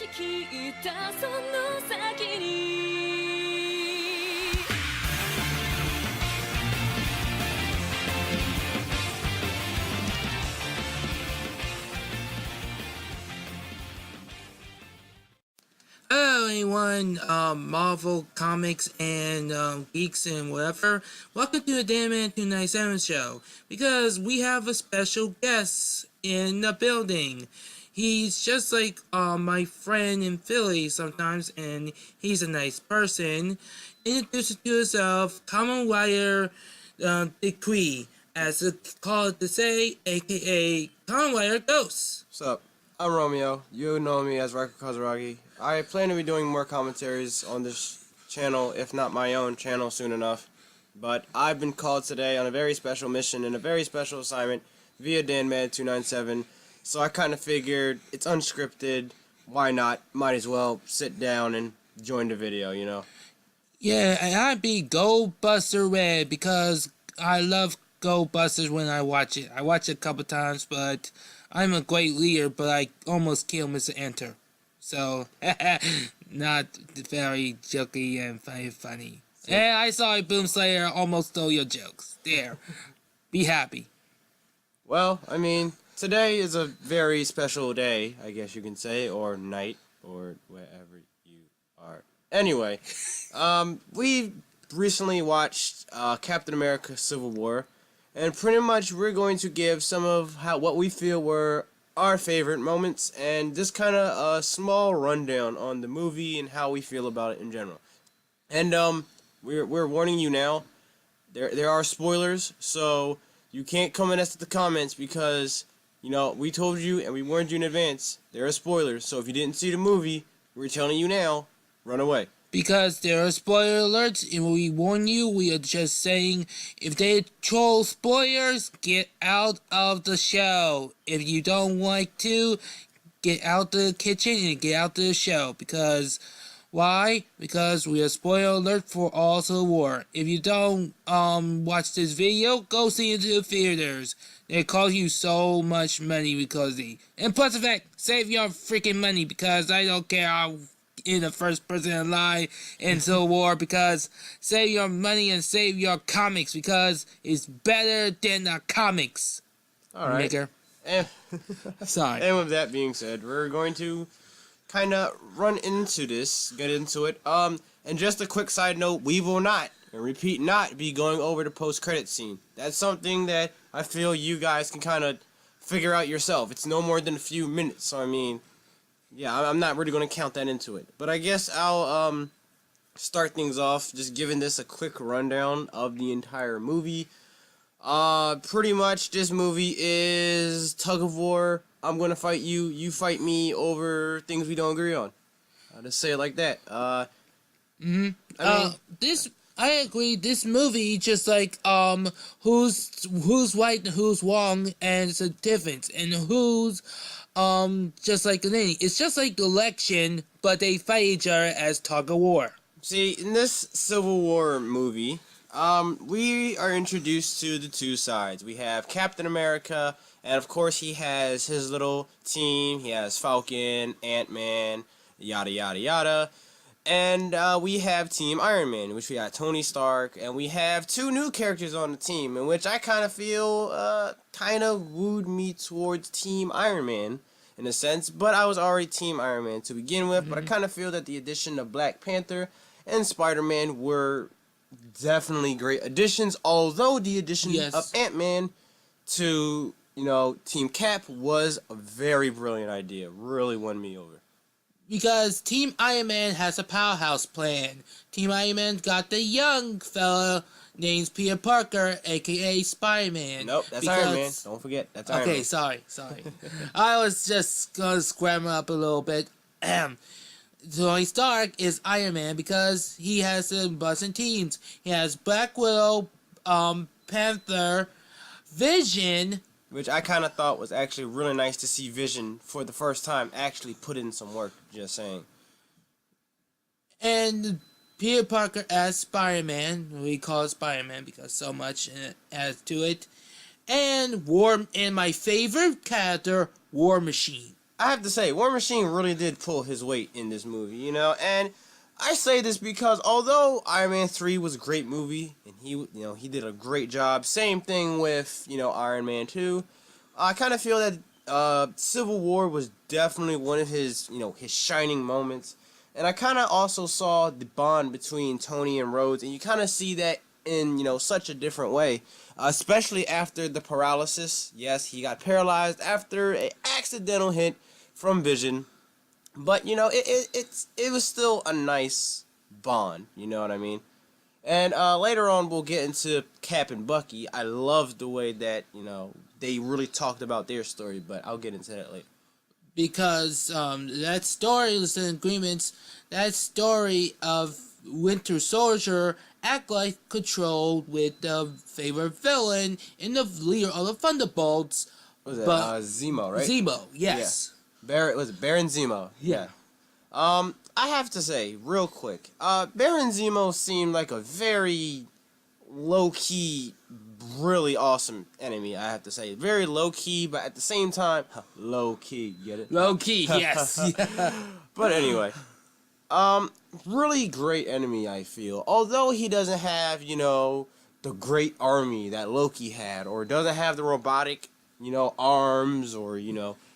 きったその先に Hello everyone, Marvel Comics and geeks and whatever. Welcome to the Danmad297 show, because we have a special guest in the building. He's just like my friend in Philly sometimes, and he's a nice person. Introduce to yourself, Common Wire Decree, as it's called to say, aka Common Wire Ghost. What's up? I'm Romeo. You know me as Riko Kazuragi. I plan to be doing more commentaries on this channel, if not my own channel, soon enough. But I've been called today on a very special mission and a very special assignment via Danmad297. So I kind of figured it's unscripted. Why not? Might as well sit down and join the video, you know? Yeah, and I'd be Goldbuster Red because I love Goldbusters when I watch it. I watch it a couple times, but I'm a great leader, but I almost kill Mr. Enter. So, not very jokey and funny. And I saw a Boom Slayer almost stole your jokes. There. Be happy. Well, I mean, today is a very special day, I guess you can say, or night, or wherever you are. Anyway, we recently watched Captain America Civil War, and pretty much we're going to give some of what we feel were our favorite moments, and just kind of a small rundown on the movie and how we feel about it in general. And we're warning you now, there are spoilers, so you can't come at us at the comments because, you know, we told you and we warned you in advance. There are spoilers, so if you didn't see the movie, we're telling you now, run away. Because there are spoiler alerts, and we warn you, we are just saying, if they troll spoilers, get out of the show. If you don't like to, get out the kitchen and get out the show. Because, why? Because we are spoiler alert for all Civil War. If you don't watch this video, go see it in the theaters. They cost you so much money because and plus the fact, save your freaking money because I don't care how in the first person in line in Civil War, because save your money and save your comics because it's better than the comics. Alright. Maker. And, Sorry. and with that being said, we're going to kind of run into this, get into it. And just a quick side note, we will not, and repeat, not be going over the post-credit scene. That's something that I feel you guys can kind of figure out yourself. It's no more than a few minutes, so I mean, yeah, I'm not really going to count that into it. But I guess I'll start things off just giving this a quick rundown of the entire movie. Pretty much this movie is tug of war. I'm going to fight you, you fight me over things we don't agree on. I'll just say it like that. I mean, I agree. This movie just like who's right and who's wrong, and it's a difference, and who's just like an ending. It's just like the election, but they fight each other as tug of war. See, in this Civil War movie, we are introduced to the two sides. We have Captain America, and of course he has his little team. He has Falcon, Ant-Man, yada yada yada. And we have Team Iron Man, in which we got Tony Stark, and we have two new characters on the team, in which I kind of feel kind of wooed me towards Team Iron Man, in a sense, but I was already Team Iron Man to begin with, but I kind of feel that the addition of Black Panther and Spider-Man were definitely great additions, although the addition of Ant-Man to, you know, Team Cap was a very brilliant idea, really won me over. Because Team Iron Man has a powerhouse plan. Team Iron Man got the young fella named Peter Parker, aka Spider-Man. Nope, that's Iron Man. Don't forget, that's Iron Man. Okay, sorry. I was just gonna scramble up a little bit. Tony Stark is Iron Man because he has the buzzing teams. He has Black Widow, Panther, Vision. Which I kind of thought was actually really nice to see Vision, for the first time, actually put in some work, just saying. And Peter Parker as Spider-Man. We call it Spider-Man because so much adds to it. And my favorite character, War Machine. I have to say, War Machine really did pull his weight in this movie, you know, and I say this because although Iron Man 3 was a great movie, and he did a great job, same thing with, Iron Man 2, I kind of feel that Civil War was definitely one of his, his shining moments, and I kind of also saw the bond between Tony and Rhodes, and you kind of see that in, such a different way, especially after the paralysis. Yes, he got paralyzed after an accidental hit from Vision. But it was still a nice bond, you know what I mean? And later on we'll get into Cap and Bucky. I love the way that, they really talked about their story, but I'll get into that later. Because that story is in agreements. That story of Winter Soldier act like controlled with the favorite villain in the leader of the Thunderbolts. What was that? Zemo, right? Zemo, yes. Yeah. Was it Baron Zemo? Yeah. I have to say, real quick, Baron Zemo seemed like a very low-key, really awesome enemy, I have to say. Very low-key, but at the same time, low-key, get it? Low-key, yes. But anyway, really great enemy, I feel. Although he doesn't have, the great army that Loki had, or doesn't have the robotic, arms, or,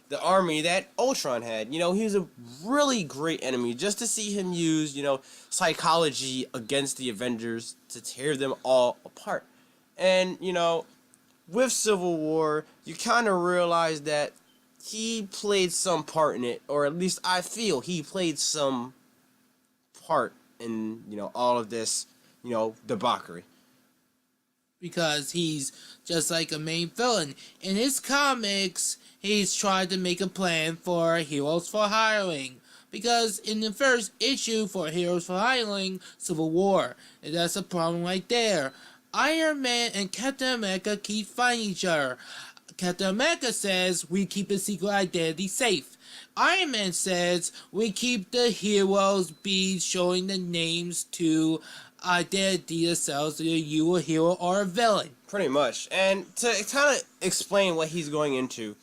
the army that Ultron had. He's a really great enemy. Just to see him use, psychology against the Avengers to tear them all apart. And, with Civil War, you kind of realize that he played some part in it, or at least I feel he played some part in, all of this, debauchery. Because he's just like a main villain. In his comics, he's tried to make a plan for Heroes for Hiring. Because in the first issue for Heroes for Hiring, Civil War, and that's a problem right there. Iron Man and Captain America keep fighting each other. Captain America says we keep the secret identity safe. Iron Man says we keep the heroes be showing the names to identity themselves, either you a hero or a villain. Pretty much. And to kind of explain what he's going into,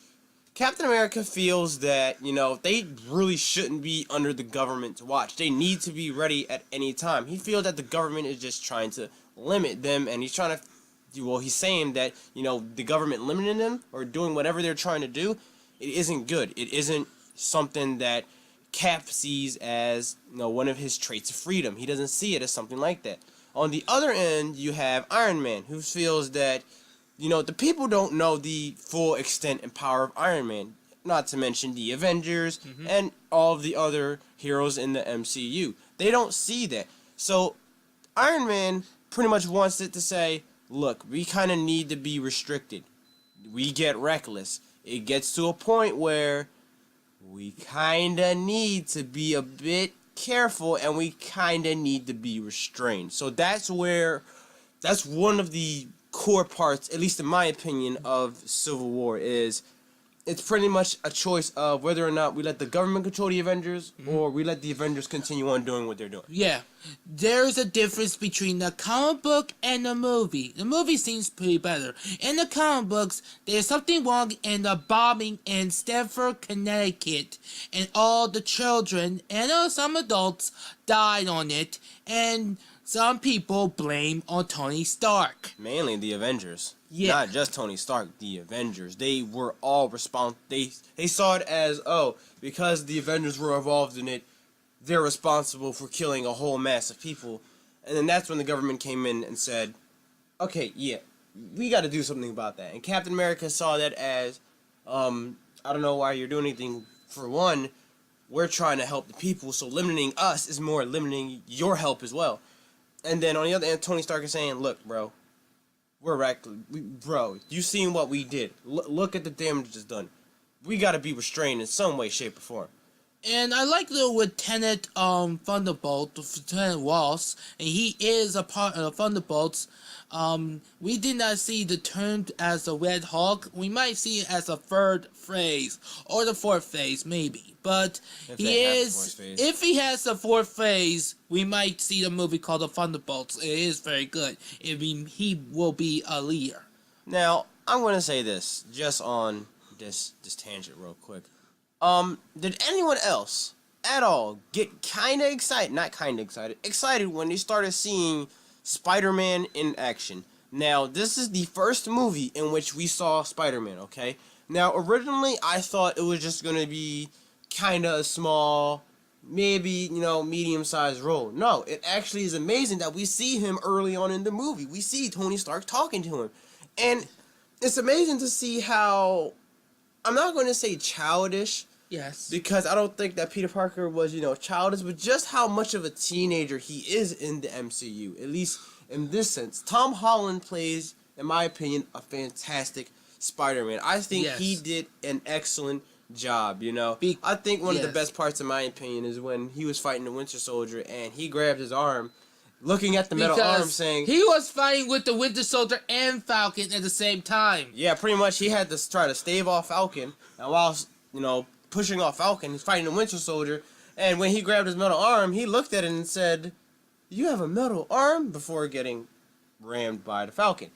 Captain America feels that, they really shouldn't be under the government's watch. They need to be ready at any time. He feels that the government is just trying to limit them, and he's trying to, he's saying that, the government limiting them or doing whatever they're trying to do, it isn't good. It isn't something that Cap sees as, one of his traits of freedom. He doesn't see it as something like that. On the other end, you have Iron Man, who feels that, the people don't know the full extent and power of Iron Man. Not to mention the Avengers and all of the other heroes in the MCU. They don't see that. So, Iron Man pretty much wants it to say, look, we kind of need to be restricted. We get reckless. It gets to a point where we kind of need to be a bit careful, and we kind of need to be restrained. So that's one of the core parts, at least in my opinion, of Civil War, is it's pretty much a choice of whether or not we let the government control the Avengers or we let the Avengers continue on doing what they're doing. Yeah, there's a difference between the comic book and the movie. The movie seems pretty better. In the comic books, there's something wrong in the bombing in Stamford, Connecticut, and all the children and some adults died on it, and some people blame on Tony Stark. Mainly the Avengers. Yeah. Not just Tony Stark, the Avengers. They were all they saw it as, because the Avengers were involved in it, they're responsible for killing a whole mass of people. And then that's when the government came in and said, okay, yeah, we got to do something about that. And Captain America saw that as, I don't know why you're doing anything. For one, we're trying to help the people, so limiting us is more limiting your help as well. And then on the other end, Tony Stark is saying, look, bro, we're reckless. Bro, you seen what we did. Look at the damage that's done. We gotta be restrained in some way, shape, or form. And I like the Lieutenant Thunderbolt, Lieutenant Ross, and he is a part of Thunderbolts. We did not see the term as a Red Hulk. We might see it as a third phase, or the fourth phase, maybe. But if he has the fourth phase, we might see the movie called The Thunderbolts. It is very good. He will be a leader. Now, I'm going to say this, just on this tangent real quick. Did anyone else at all get kinda excited? Not kinda excited. Excited when they started seeing Spider-Man in action. Now, this is the first movie in which we saw Spider-Man, okay? Now, originally, I thought it was just gonna be kinda a small, maybe, medium-sized role. No, it actually is amazing that we see him early on in the movie. We see Tony Stark talking to him. And it's amazing to see how, I'm not going to say childish, Yes. because I don't think that Peter Parker was, childish, but just how much of a teenager he is in the MCU, at least in this sense. Tom Holland plays, in my opinion, a fantastic Spider-Man. I think he did an excellent job, I think one of the best parts, in my opinion, is when he was fighting the Winter Soldier and he grabbed his arm, looking at the metal arm, saying... he was fighting with the Winter Soldier and Falcon at the same time. Yeah, pretty much he had to try to stave off Falcon, and while, pushing off Falcon, he's fighting the Winter Soldier, and when he grabbed his metal arm, he looked at it and said, "You have a metal arm?" before getting rammed by the Falcon.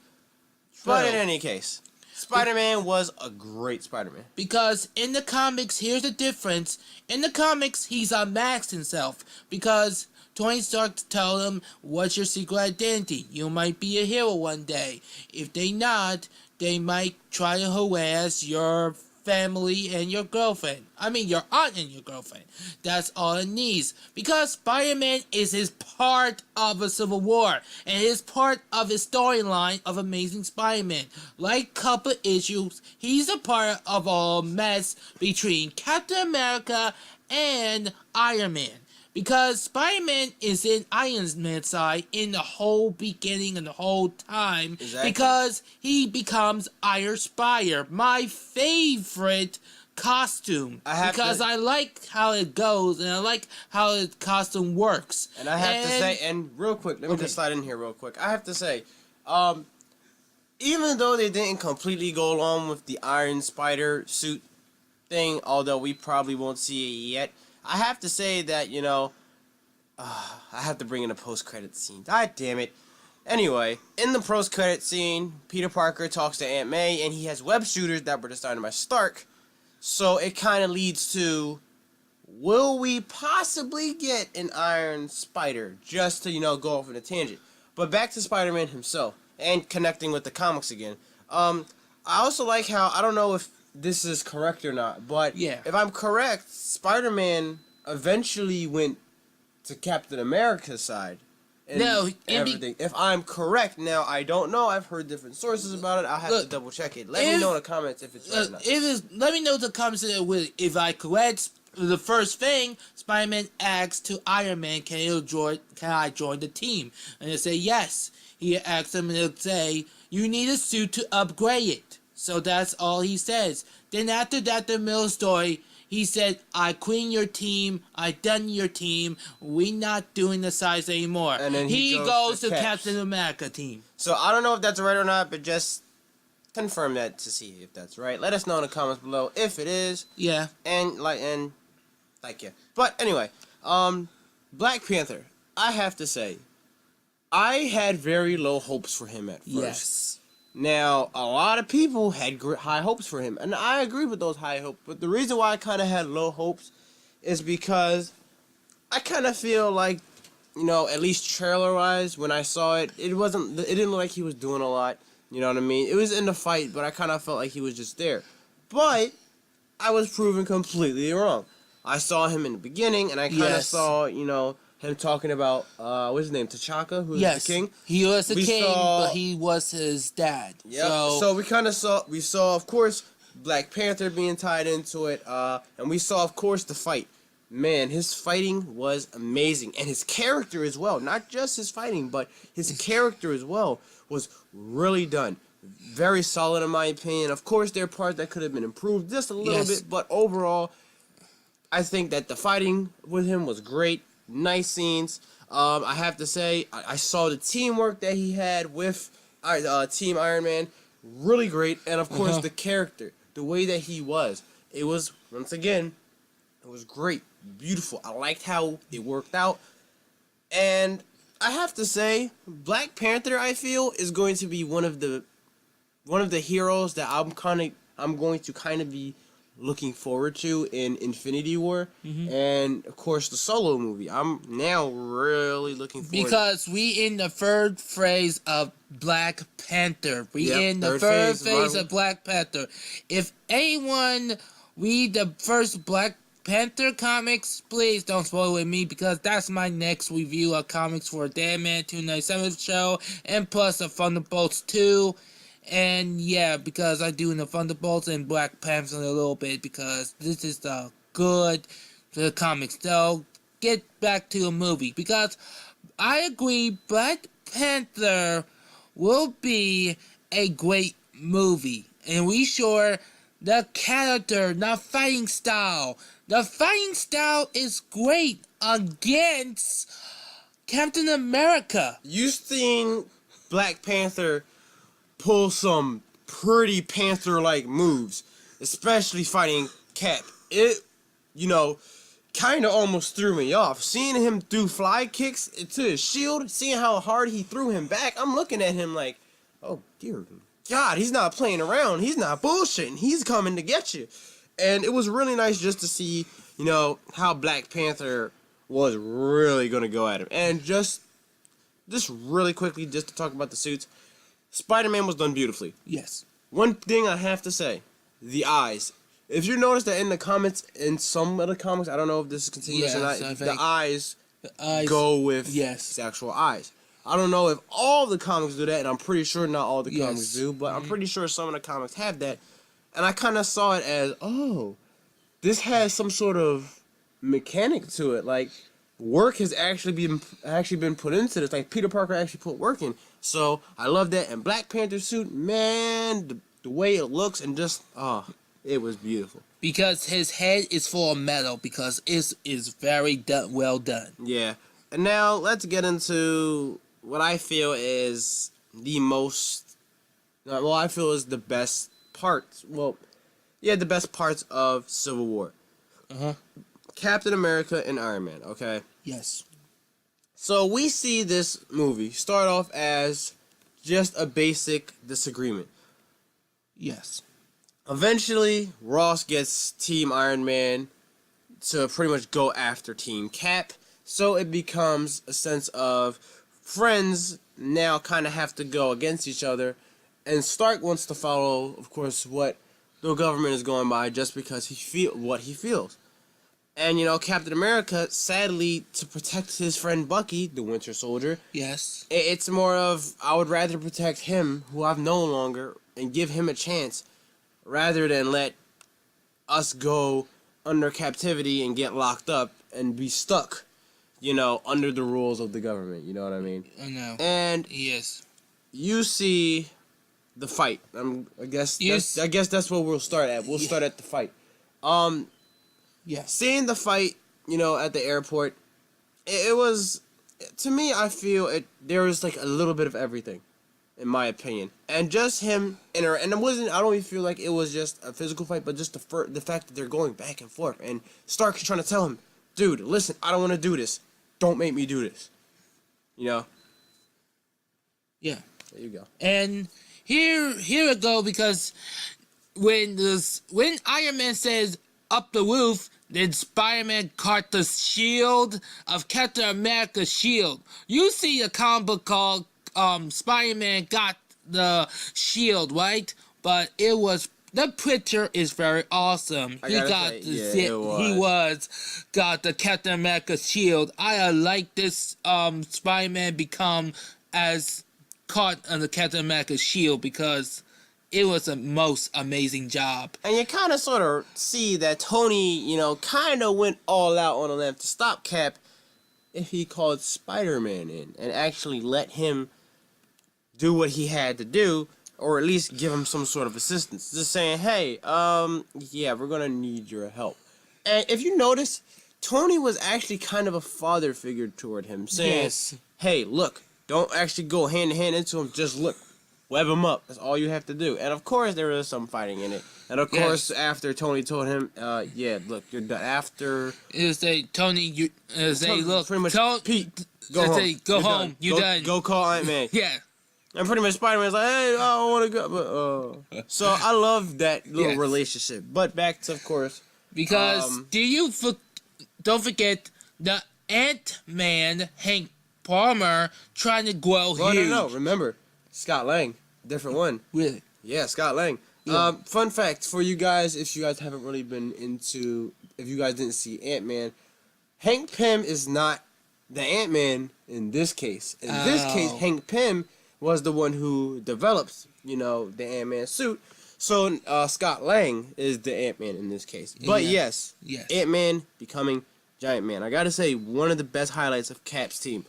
But in any case, Spider-Man was a great Spider-Man. Because in the comics, here's the difference. In the comics, he's unmasked himself. Because Tony Stark told him, what's your secret identity? You might be a hero one day. If they not, they might try to harass your family and your girlfriend. I mean, your aunt and your girlfriend. That's all it needs. Because Spider-Man is his part of a Civil War. And is part of his storyline of Amazing Spider-Man. Like couple issues, he's a part of a mess between Captain America and Iron Man. Because Spider-Man is in Iron Man's side in the whole beginning and the whole time. Exactly. Because he becomes Iron Spider, my favorite costume. I like how it goes and I like how the costume works. And I have to say, and real quick, let me just slide in here real quick. I have to say, even though they didn't completely go along with the Iron Spider suit thing, although we probably won't see it yet, I have to say that, I have to bring in a post-credit scene. God damn it. Anyway, in the post-credit scene, Peter Parker talks to Aunt May, and he has web shooters that were designed by Stark. So it kind of leads to, will we possibly get an Iron Spider? Just to, go off on a tangent. But back to Spider-Man himself, and connecting with the comics again. I also like how, I don't know if this is correct or not, but if I'm correct, Spider-Man eventually went to Captain America's side. And everything. If I'm correct, now I don't know. I've heard different sources about it. I'll have to double check it. Let me know in the comments if it's right or not. Let me know in the comments if I correct. The first thing, Spider-Man asks to Iron Man, can I join the team? And he'll say yes. He asks him and he'll say, you need a suit to upgrade it. So that's all he says. Then after that, the middle story, he said, I quit your team, I done your team, we not doing the size anymore. And then he goes to Captain America team. So I don't know if that's right or not, but just confirm that to see if that's right. Let us know in the comments below if it is. Yeah. And yeah. But anyway, Black Panther, I have to say, I had very low hopes for him at first. Yes. Now, a lot of people had high hopes for him, and I agree with those high hopes, but the reason why I kind of had low hopes is because I kind of feel like, at least trailer-wise, when I it didn't look like he was doing a lot, you know what I mean? It was in the fight, but I kind of felt like he was just there. But I was proven completely wrong. I saw him in the beginning, and I kind of saw, him talking about, what's his name, T'Chaka, who was the king? He was the king, but he was his dad. Yep. So we kind of saw, of course, Black Panther being tied into it, and we saw, of course, the fight. Man, his fighting was amazing, and his character as well. Not just his fighting, but his character as well was really done. Very solid, in my opinion. Of course, there are parts that could have been improved just a little bit, but overall, I think that the fighting with him was great. Nice scenes. I have to say, I saw the teamwork that he had with Team Iron Man. Really great. And, of course, the character. The way that he was. It was, once again, it was great. Beautiful. I liked how it worked out. And I have to say, Black Panther, I feel, is going to be one of the heroes that I'm going to kind of be looking forward to in Infinity War, Mm-hmm. and of course the Solo movie. I'm now really looking forward. Because we in the third phase of Black Panther. We Yep, in the third third phase phase Marvel. of Black Panther. If anyone read the first Black Panther comics, please don't spoil with me because that's my next review of comics for Danmad297 show and plus the Thunderbolts 2. And yeah, because I do in the Thunderbolts and Black Panther a little bit because this is the good the comics. So get back to the movie because I agree Black Panther will be a great movie. And we sure the character, the fighting style is great against Captain America. You seen Black Panther pull some pretty Panther-like moves, especially fighting Cap. It, kind of almost threw me off. Seeing him do fly kicks to his shield, seeing how hard he threw him back, I'm looking at him like, oh dear God, he's not playing around. He's not bullshitting. He's coming to get you. And it was really nice just to see, how Black Panther was really going to go at him. And just really quickly, just to talk about the suits, Spider-Man was done beautifully. Yes. One thing I have to say, the eyes. If you notice that in the comments, in some of the comics, I don't know if this is continuous or not, the eyes go with his actual eyes. I don't know if all the comics do that, and I'm pretty sure not all the comics do, but I'm pretty sure some of the comics have that. And I kind of saw it as, oh, this has some sort of mechanic to it. Like, work has actually been put into this. Like, Peter Parker actually put work in. So, I love that. And Black Panther suit, man, the way it looks and just, it was beautiful. Because his head is full of metal, because it is very well done. Yeah. And now, let's get into what I feel is the most, I feel is the best parts. Well, yeah, the best parts of Civil War. Uh-huh. Captain America and Iron Man, okay? Yes. So we see this movie start off as just a basic disagreement. Yes. Eventually, Ross gets Team Iron Man to pretty much go after Team Cap. So it becomes a sense of friends now kind of have to go against each other. And Stark wants to follow, of course, what the government is going by just because what he feels. And, Captain America, sadly, to protect his friend Bucky, the Winter Soldier, Yes. it's more of, I would rather protect him, who I've known longer, and give him a chance, rather than let us go under captivity and get locked up and be stuck, under the rules of the government. You know what I mean? I know. And yes, you see the fight. I guess that's where we'll start at. We'll start at the fight. Yes. Seeing the fight, at the airport, it was, to me, I feel there was like a little bit of everything, in my opinion. And just him, and it wasn't, I don't even feel like it was just a physical fight, but just the fact that they're going back and forth. And Stark is trying to tell him, dude, listen, I don't want to do this. Don't make me do this. Yeah. There you go. And here we go, because when Iron Man says up the roof, then Spider-Man caught the shield of Captain America's shield. You see a comic book called Spider-Man got the shield, right? But the picture is very awesome. He got the Captain America shield. I like this Spider-Man become as caught on the Captain America shield because it was a most amazing job. And you kind of sort of see that Tony, kind of went all out on a limb to stop Cap if he called Spider-Man in and actually let him do what he had to do, or at least give him some sort of assistance. Just saying, hey, yeah, we're going to need your help. And if you notice, Tony was actually kind of a father figure toward him, saying, hey, look, don't actually go hand in hand into him, just look. Web him up. That's all you have to do. And of course, there was some fighting in it. And of course, after Tony told him, yeah, look, you're done. After Tony, look, pretty much, Pete, go home. You done. Go call Aunt May. Yeah. And pretty much Spider-Man's like, hey, I don't want to go. But, so I love that little Yes. relationship. But back to, of course. Because don't forget the Ant-Man, Hank Palmer, trying to grow huge. No. Remember, Scott Lang. Different one. Really? Yeah, Scott Lang. Yeah. Fun fact for you guys, if you guys haven't really been into, if you guys didn't see Ant-Man, Hank Pym is not the Ant-Man in this case. In this case, Hank Pym was the one who developed, the Ant-Man suit. So Scott Lang is the Ant-Man in this case. But yes, Ant-Man becoming Giant Man. I gotta say, one of the best highlights of Cap's team.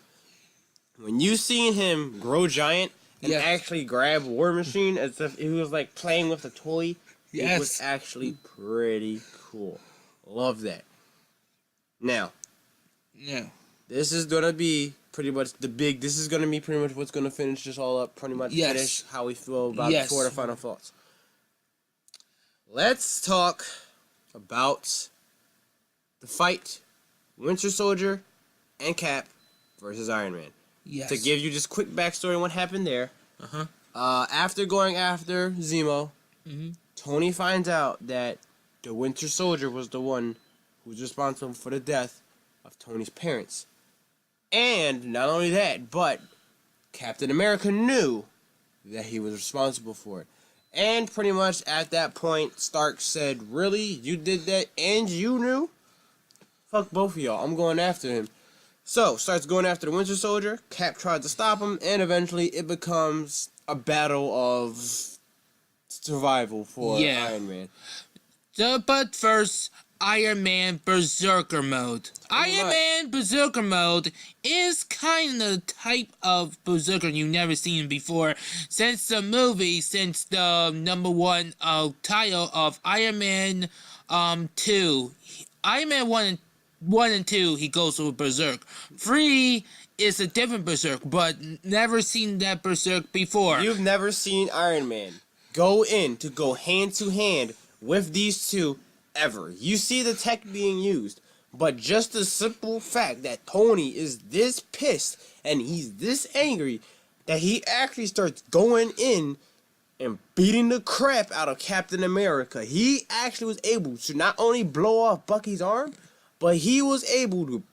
When you seen him grow giant and actually grab War Machine as if he was like playing with a toy, it was actually pretty cool. Love that. Now, this is gonna be pretty much this is gonna be pretty much what's gonna finish this all up. Pretty much finish how we feel about it before the final thoughts. Let's talk about the fight, Winter Soldier and Cap versus Iron Man. Yes. To give you just quick backstory on what happened there. After going after Zemo, Tony finds out that the Winter Soldier was the one who was responsible for the death of Tony's parents. And not only that, but Captain America knew that he was responsible for it. And pretty much at that point, Stark said, really? You did that and you knew? Fuck both of y'all. I'm going after him. So, starts going after the Winter Soldier. Cap tries to stop him, and eventually it becomes a battle of survival for Iron Man. But first, Iron Man Berserker Mode. Iron Man Berserker Mode is kind of the type of Berserker you've never seen before since the #1 title of Iron Man 2. Iron Man 1 and 2, he goes with Berserk. 3 is a different Berserk, but never seen that Berserk before. You've never seen Iron Man go hand to hand with these two ever. You see the tech being used, but just the simple fact that Tony is this pissed and he's this angry that he actually starts going in and beating the crap out of Captain America. He actually was able to not only blow off Bucky's arm, but he was able to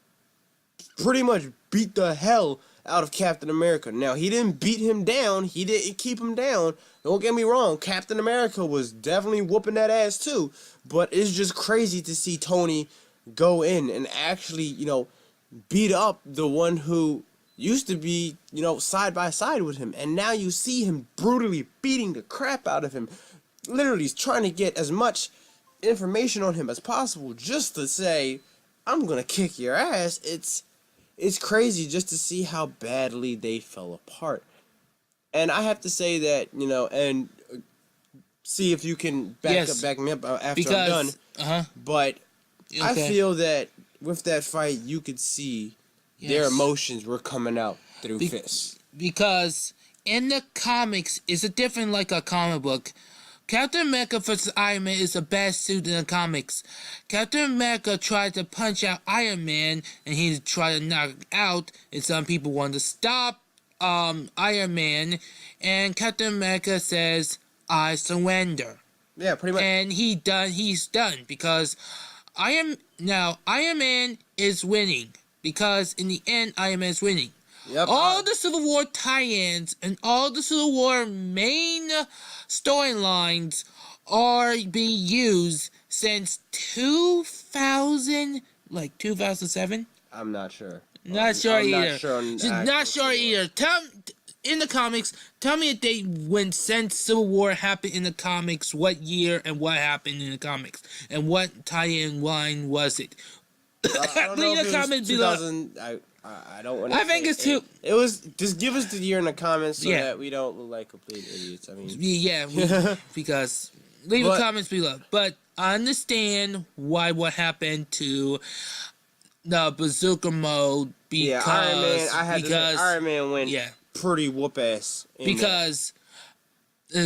pretty much beat the hell out of Captain America. Now, he didn't beat him down. He didn't keep him down. Don't get me wrong. Captain America was definitely whooping that ass too. But it's just crazy to see Tony go in and actually, beat up the one who used to be, side by side with him. And now you see him brutally beating the crap out of him. Literally trying to get as much information on him as possible just to say, I'm gonna kick your ass. It's crazy just to see how badly they fell apart. And I have to say that, and see if you can back me up after I'm done. But I feel that with that fight, you could see their emotions were coming out through fists. Because in the comics, it's a different like a comic book. Captain America vs. Iron Man is the best suit in the comics. Captain America tried to punch out Iron Man, and he tried to knock out, and some people wanted to stop Iron Man, and Captain America says, I surrender. Yeah, pretty much. And he's done, because Iron Man is winning, because in the end, Iron Man is winning. Yep. All the Civil War tie-ins and all the Civil War main storylines are being used since 2007? I'm not sure. Not sure either. Not sure either. In the comics, tell me a date when since Civil War happened in the comics, what year and what happened in the comics, and what tie-in line was it? I don't know if it was 2000. I don't want to. I think it's two. It was. Just give us the year in the comments so that we don't look like complete idiots. I mean, because leave the comments below. But I understand what happened to the Bazooka mode because Iron Man. Iron Man went pretty whoop ass. Because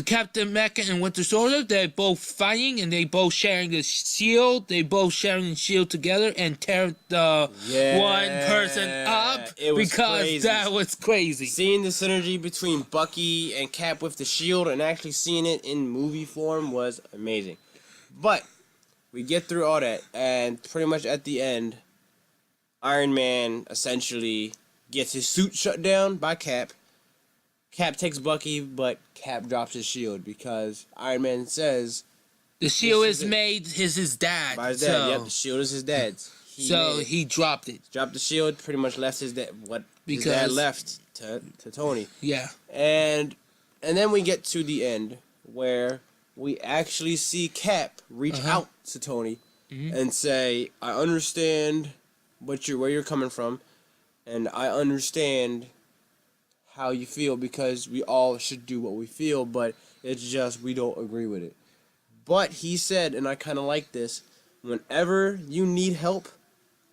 Captain America and Winter Soldier, they're both fighting and they both sharing the shield. They both sharing the shield together and tear the one person up it was because crazy. that was crazy. Seeing the synergy between Bucky and Cap with the shield and actually seeing it in movie form was amazing. But we get through all that, and pretty much at the end, Iron Man essentially gets his suit shut down by Cap. Cap takes Bucky, but Cap drops his shield because Iron Man says the shield is made his dad. by his dad. So, Yep, the shield is his dad's. He dropped it. Dropped the shield, pretty much left his dad his dad left to Tony. Yeah. And then we get to the end where we actually see Cap reach out to Tony and say, "I understand where you're coming from, and I understand how you feel because we all should do what we feel, but it's just we don't agree with it." But he said, and I kind of like this, whenever you need help,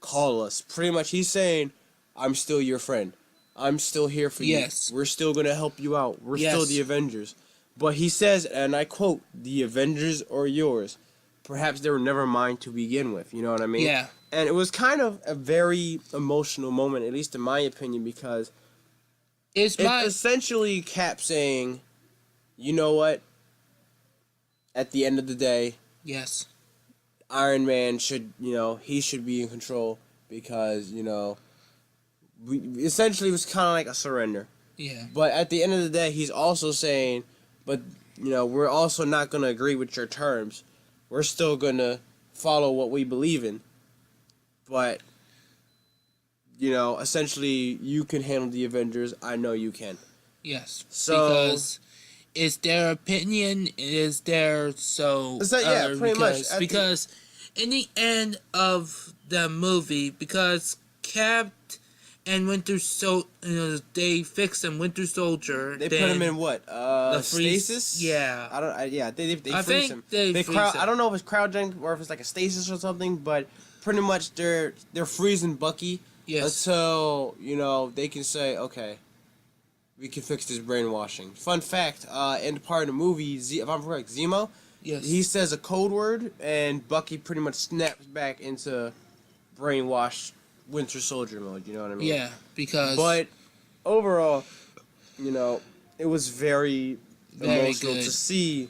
call us. Pretty much he's saying, I'm still your friend. I'm still here for you. Yes. We're still going to help you out. We're still the Avengers. But he says, and I quote, "The Avengers are yours. Perhaps they were never mine to begin with." You know what I mean? Yeah. And it was kind of a very emotional moment, at least in my opinion, because it's essentially Cap saying, you know what? At the end of the day, yes, Iron Man should, he should be in control because, we essentially it was kind of like a surrender. Yeah. But at the end of the day, he's also saying, but, we're also not going to agree with your terms. We're still going to follow what we believe in. But, essentially, you can handle the Avengers. I know you can. Yes. So, because it's their opinion. It is their pretty much. Because in the end of the movie, because Cap and Winter Soldier, they fixed him. Winter Soldier. They put him in what? The stasis. Yeah. They I freeze think him. they freeze him. I don't know if it's cryogenic or if it's like a stasis or something, but pretty much they're freezing Bucky. Yes. Until they can say, okay, we can fix this brainwashing. Fun fact: in the part of the movie, if I'm correct, Zemo. Yes. He says a code word, and Bucky pretty much snaps back into brainwashed Winter Soldier mode. You know what I mean? Yeah. Because. But overall, it was very emotional good to see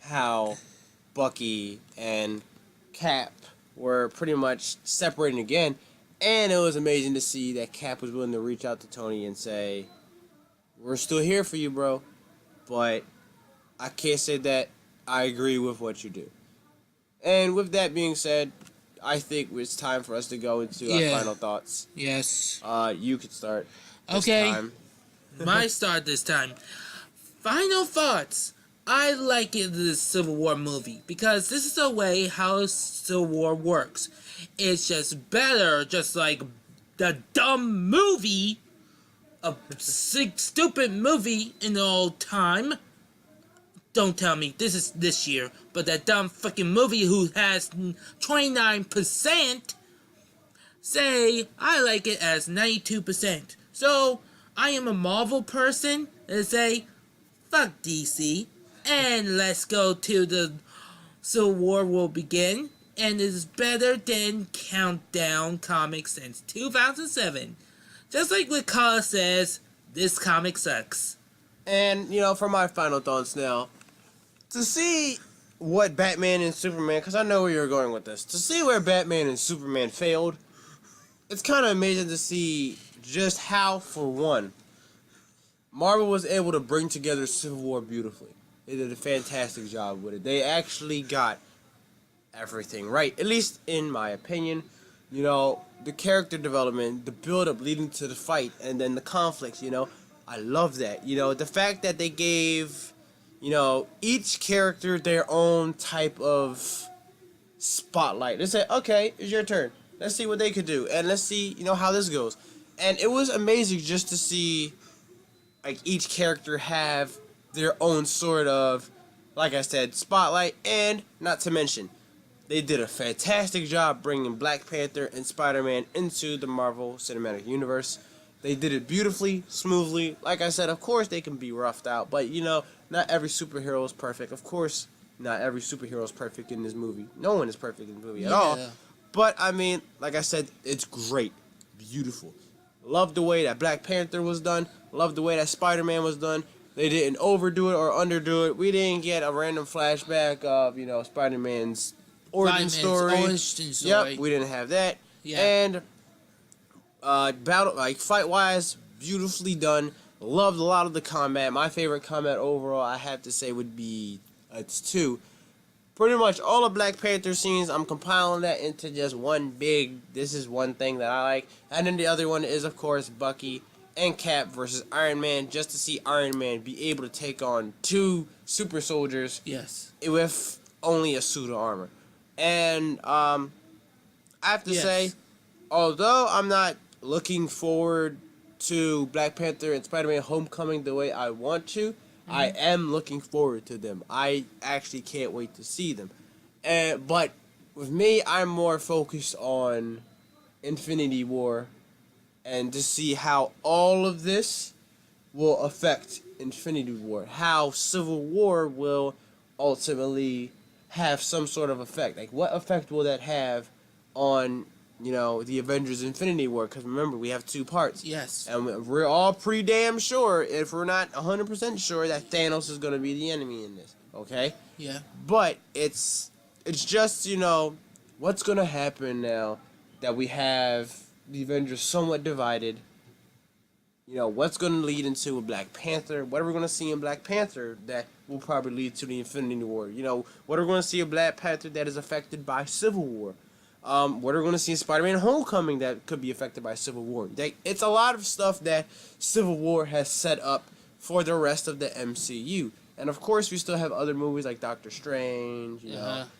how Bucky and Cap were pretty much separating again. And it was amazing to see that Cap was willing to reach out to Tony and say, we're still here for you, bro, but I can't say that I agree with what you do. And with that being said, I think it's time for us to go into our final thoughts. Yes. You could start. Okay. Time. My start this time. Final thoughts. I like it, this Civil War movie, because this is the way how Civil War works. It's just better, just like the dumb movie, a stupid movie in the old time. Don't tell me this is this year, but that dumb fucking movie who has 29% say I like it as 92%. So I am a Marvel person and say fuck DC and let's go to the Civil War will begin. And is better than Countdown comics since 2007. Just like what Kala says, this comic sucks. And, for my final thoughts now, to see what Batman and Superman, because I know where you're going with this, to see where Batman and Superman failed, it's kind of amazing to see just how, for one, Marvel was able to bring together Civil War beautifully. They did a fantastic job with it. They actually got everything right, at least in my opinion. The character development, the build-up leading to the fight, and then the conflicts, I love that. The fact that they gave, each character their own type of spotlight. They said, okay, it's your turn. Let's see what they could do, and let's see, how this goes. And it was amazing just to see, like, each character have their own sort of, like I said, spotlight, and not to mention, they did a fantastic job bringing Black Panther and Spider-Man into the Marvel Cinematic Universe. They did it beautifully, smoothly. Like I said, of course they can be roughed out, but not every superhero is perfect. Of course, not every superhero is perfect in this movie. No one is perfect in the movie at all. But I mean, like I said, it's great, beautiful. Love the way that Black Panther was done. Love the way that Spider-Man was done. They didn't overdo it or underdo it. We didn't get a random flashback of, Spider-Man's origin story. Yep, we didn't have that. Yeah. And fight-wise, beautifully done. Loved a lot of the combat. My favorite combat overall, I have to say, would be it's two. Pretty much all of Black Panther scenes, I'm compiling that into just one big, this is one thing that I like. And then the other one is, of course, Bucky and Cap versus Iron Man, just to see Iron Man be able to take on two super soldiers with only a suit of armor. And I have to say, although I'm not looking forward to Black Panther and Spider-Man Homecoming the way I want to, I am looking forward to them. I actually can't wait to see them. But with me, I'm more focused on Infinity War and to see how all of this will affect Infinity War. How Civil War will ultimately have some sort of effect. Like, what effect will that have on, the Avengers Infinity War? Because remember, we have two parts. Yes. And we're all pretty damn sure, if we're not 100% sure, that Thanos is going to be the enemy in this. Okay? Yeah. But it's just, what's going to happen now that we have the Avengers somewhat divided? What's going to lead into a Black Panther? What are we going to see in Black Panther that will probably lead to the Infinity War? What are we going to see in Black Panther that is affected by Civil War? What are we going to see in Spider-Man Homecoming that could be affected by Civil War? It's a lot of stuff that Civil War has set up for the rest of the MCU. And of course, we still have other movies like Doctor Strange,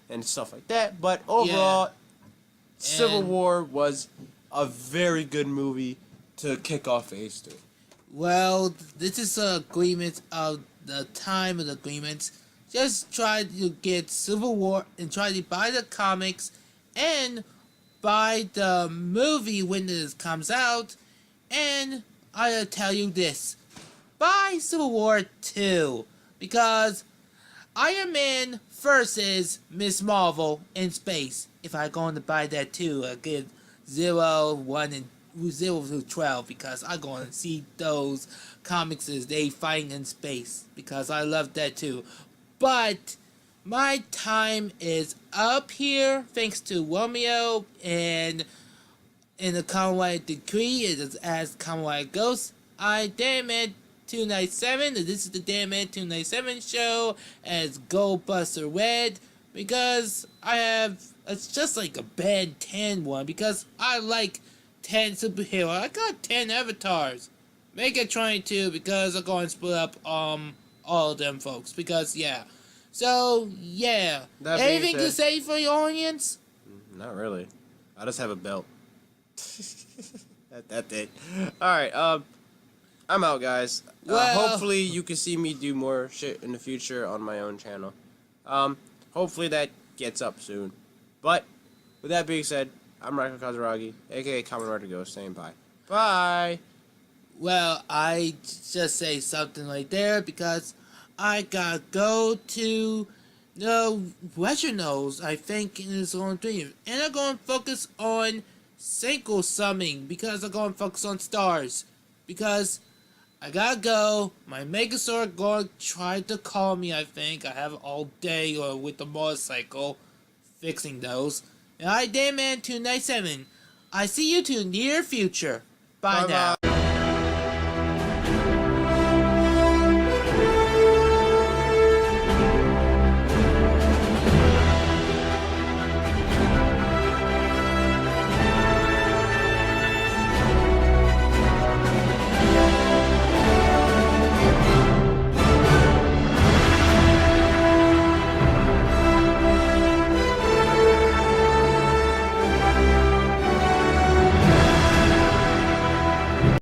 and stuff like that. But overall, Civil War was a very good movie to kick off Phase 3. Well, this is an agreement of the time of the agreements. Just try to get Civil War and try to buy the comics and buy the movie when it comes out. And I'll tell you this. Buy Civil War 2. Because Iron Man versus Miss Marvel in space. If I'm going to buy that too, I'll get 0, 1, and 0 through 12. Because I'm going to see those comics as they fighting in space. Because I love that too. But my time is up here, thanks to Romeo, and in the Conway Decree, it is as Conway Ghost. I Danmad297, and this is the Danmad297 show as Goldbuster Red, because it's just like a bad 10 one, because I like 10 superheroes. I got 10 avatars. Make it 22, because I'm going to split up all of them folks, because So, anything to say for your audience? Not really. I just have a belt. That's it. Alright, I'm out, guys. Hopefully you can see me do more shit in the future on my own channel. Hopefully that gets up soon. But, with that being said, I'm Riko Kazuragi, aka Kamen Rider Ghost, saying bye. Bye! Well, I just say something right there, because I gotta go to regionals, I think, in this on dream. And I'm gonna focus on Senko summing, because I'm gonna focus on stars. Because I gotta go. My Megazord gonna try to call me, I think. I have all day or with the motorcycle fixing those. And I Danmad297. I see you to near future. Bye now.